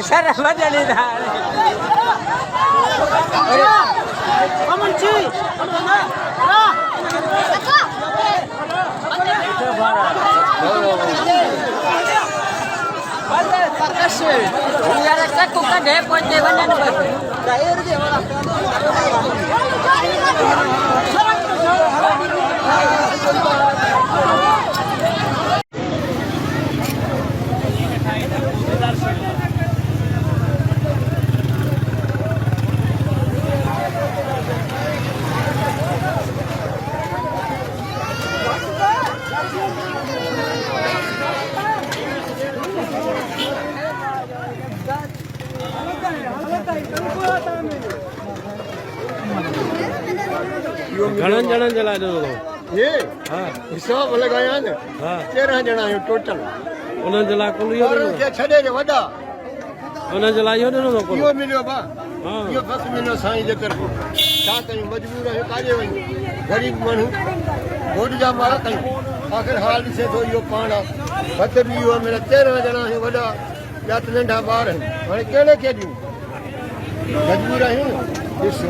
Syarah mana ni dah? Aman cuy. Terkasih. Biar aku kan deh poin mana ni bos? Daerah dia orang. घणन ॼणनि जे लाइ ॾिनो ये हा हिसाब लॻाया आहिनि हा 13 ॼणा आहियूं टोटल उन्हनि जे लाइ कुल इहो ॿारनि ॾिनो खे छॾे जे वॾा उन्हनि जे लाइ इहो ॾिनो अथव कुल इहो मिलियो बा हा इहो बसि मिलियो साईं जे तरफ़ छा कयूं मजबूर आहियूं काॾे वञूं ग़रीब माण्हू गोॾ जा मार कयूं आख़िर हाल ॾिसे थो इहो पाण आहे हथ बि इहो मिले 13 ॼणा आहियूं वॾा ॿिया त नंढा ॿार आहिनि हाणे कहिड़े खे ॾियूं मजबूर आहियूं ॾिस